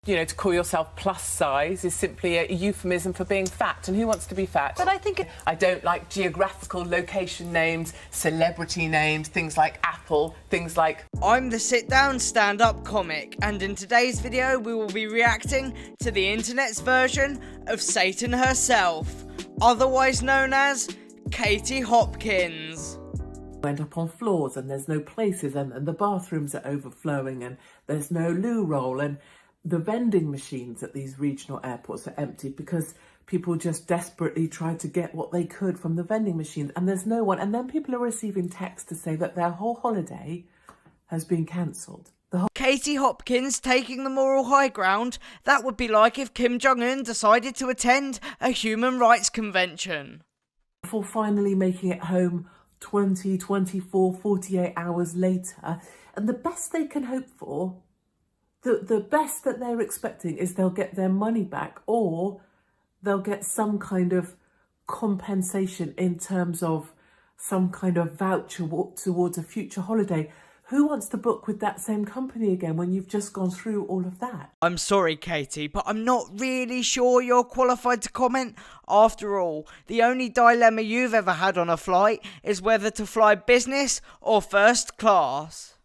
You know, to call yourself plus size is simply a euphemism for being fat, and who wants to be fat? But I think I don't like geographical location names, celebrity names, things like Apple, things like... I'm the sit-down stand-up comic, and in today's video we will be reacting to the internet's version of Satan herself, otherwise known as Katie Hopkins. Went up on floors and there's no places, and the bathrooms are overflowing and there's no loo roll, and the vending machines at these regional airports are empty because people just desperately tried to get what they could from the vending machines, and there's no one. And then people are receiving texts to say that their whole holiday has been cancelled. Katie Hopkins taking the moral high ground. That would be like if Kim Jong-un decided to attend a human rights convention. Before finally making it home 20, 24, 48 hours later. And the best they can hope for, the best that they're expecting, is they'll get their money back, or they'll get some kind of compensation in terms of some kind of voucher towards a future holiday. Who wants to book with that same company again when you've just gone through all of that? I'm sorry, Katie, but I'm not really sure you're qualified to comment. After all, the only dilemma you've ever had on a flight is whether to fly business or first class.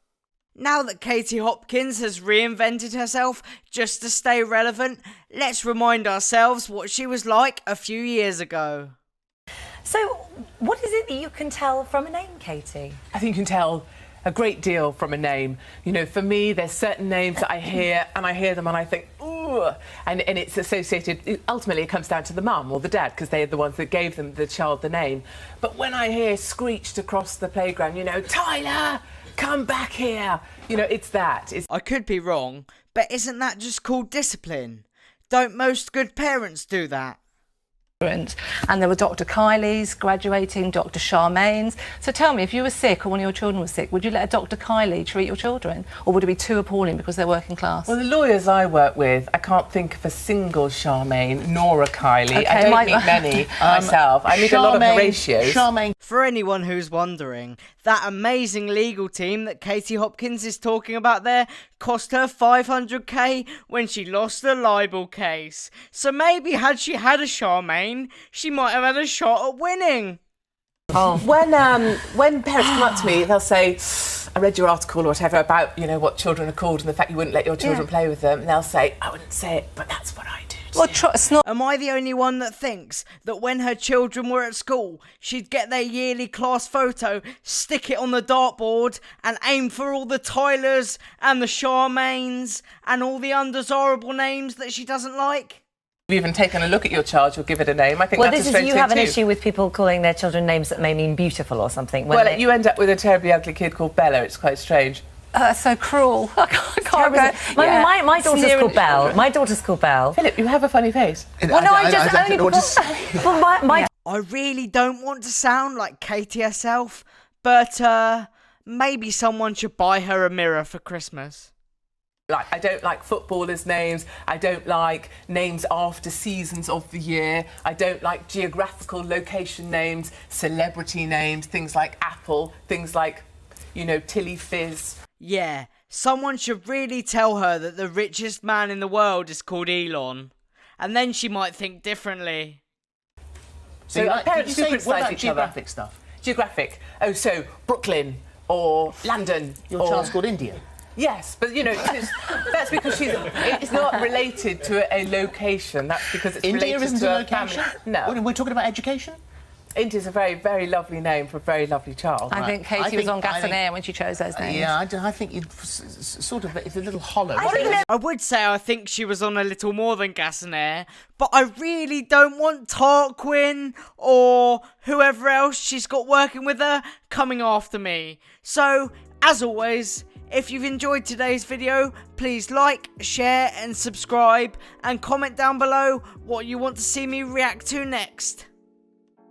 Now that Katie Hopkins has reinvented herself just to stay relevant, let's remind ourselves what she was like a few years ago. So, what is it that you can tell from a name, Katie? I think you can tell a great deal from a name. You know, for me, there's certain names that I hear them and I think, ooh, and it's associated, ultimately it comes down to the mum or the dad, because they're the ones that gave the child the name. But when I hear screeched across the playground, you know, Tyler, come back here, you know, it's that. I could be wrong, but isn't that just called discipline? Don't most good parents do that? And there were Dr. Kylie's graduating, Dr. Charmaine's. So tell me, if you were sick or one of your children was sick, would you let a Dr. Kylie treat your children? Or would it be too appalling because they're working class? Well, the lawyers I work with, I can't think of a single Charmaine nor a Kylie. Okay, I don't meet many myself. I meet a lot of Horatios. Charmaine. For anyone who's wondering, that amazing legal team that Katie Hopkins is talking about there cost her $500k when she lost the libel case. So maybe had she had a Charmaine, she might have had a shot at winning. Oh. When parents come up to me, they'll say, I read your article or whatever about, you know, what children are called and the fact you wouldn't let your children play with them. And they'll say, I wouldn't say it, but that's what I do. Well, it's not. Am I the only one that thinks that when her children were at school, she'd get their yearly class photo, stick it on the dartboard, and aim for all the Tylers and the Charmaines and all the undesirable names that she doesn't like? If you've even taken a look at your child, you'll give it a name. I think Well, that's this a strange is, you thing have an too. issue with people calling their children names that may mean beautiful or something. Well, you end up with a terribly ugly kid called Bella. It's quite strange. That's so cruel. I can't go. My daughter's called Belle. My daughter's called Belle. Philip, you have a funny face. Well, no, I just only... Well, I really don't want to sound like Katie herself, but maybe someone should buy her a mirror for Christmas. Like, I don't like footballers' names. I don't like names after seasons of the year. I don't like geographical location names, celebrity names, things like Apple, things like, you know, Tilly Fizz. Yeah, someone should really tell her that the richest man in the world is called Elon. And then she might think differently. So parents do criticise each geographic stuff? Geographic. Oh, so Brooklyn or London. Your child's called India? Yes, but, you know, that's because it's not related to a location. That's because it's India related isn't to a location? Family. No. We're talking about education? India's a very, very lovely name for a very lovely child. I think Katie was on gas and air when she chose those names. Yeah, I think it's sort of, it's a little hollow. I would say I think she was on a little more than gas and air, but I really don't want Tarquin or whoever else she's got working with her coming after me. So, as always, if you've enjoyed today's video, please like, share and subscribe, and comment down below what you want to see me react to next.